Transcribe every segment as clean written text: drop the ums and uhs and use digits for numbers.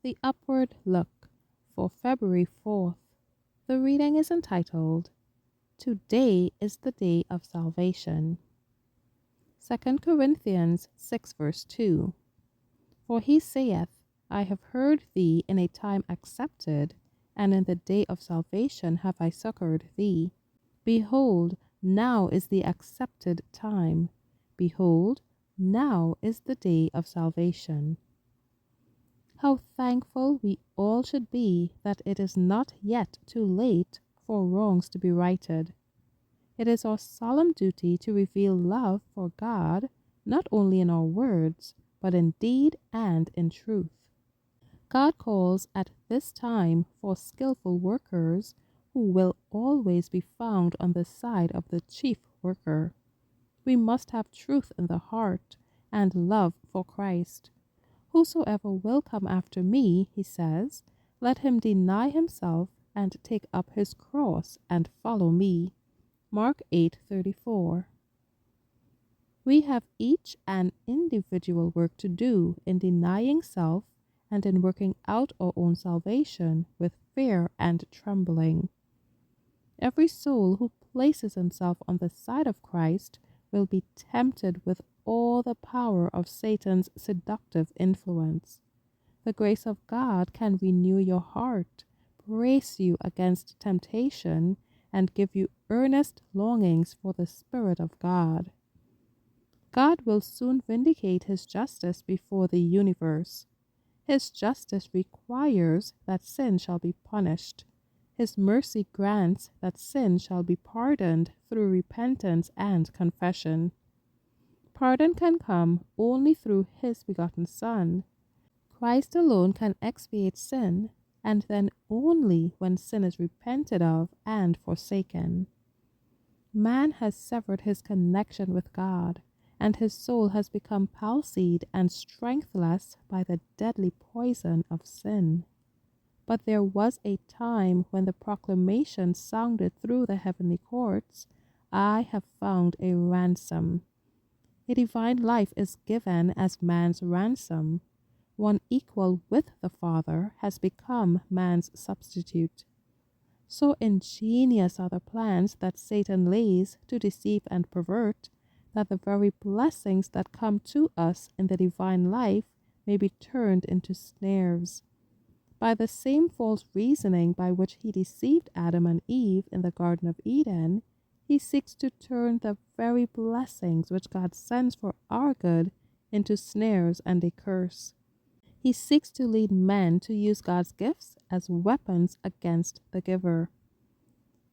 The Upward Look for February 4th. The reading is entitled, Today is the Day of Salvation. 2 Corinthians 6 verse 2. For he saith, I have heard thee in a time accepted, and in the day of salvation have I succored thee. Behold, now is the accepted time. Behold, now is the day of salvation. How thankful we all should be that it is not yet too late for wrongs to be righted. It is our solemn duty to reveal love for God, not only in our words, but in deed and in truth. God calls at this time for skillful workers who will always be found on the side of the chief worker. We must have truth in the heart and love for Christ. Whosoever will come after me, he says, let him deny himself and take up his cross and follow me. Mark 8:34. We have each an individual work to do in denying self and in working out our own salvation with fear and trembling. Every soul who places himself on the side of Christ will be tempted with all the power of Satan's seductive influence. The grace of God can renew your heart, brace you against temptation, and give you earnest longings for the Spirit of God. God will soon vindicate his justice before the universe. His justice requires that sin shall be punished. His mercy grants that sin shall be pardoned through repentance and confession. Pardon can come only through his begotten Son. Christ alone can expiate sin, and then only when sin is repented of and forsaken. Man has severed his connection with God, and his soul has become palsied and strengthless by the deadly poison of sin. But there was a time when the proclamation sounded through the heavenly courts, I have found a ransom. A divine life is given as man's ransom. One equal with the Father has become man's substitute. So ingenious are the plans that Satan lays to deceive and pervert, that the very blessings that come to us in the divine life may be turned into snares. By the same false reasoning by which he deceived Adam and Eve in the Garden of Eden, he seeks to turn the very blessings which God sends for our good into snares and a curse. He seeks to lead men to use God's gifts as weapons against the giver.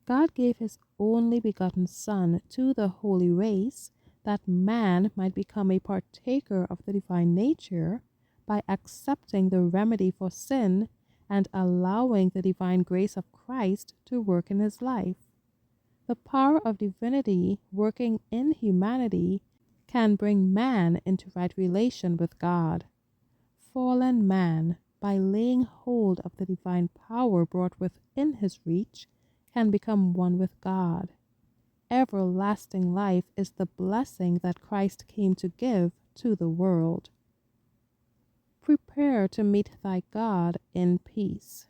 God gave his only begotten Son to the holy race that man might become a partaker of the divine nature by accepting the remedy for sin and allowing the divine grace of Christ to work in his life. The power of divinity working in humanity can bring man into right relation with God. Fallen man, by laying hold of the divine power brought within his reach, can become one with God. Everlasting life is the blessing that Christ came to give to the world. Prepare to meet thy God in peace.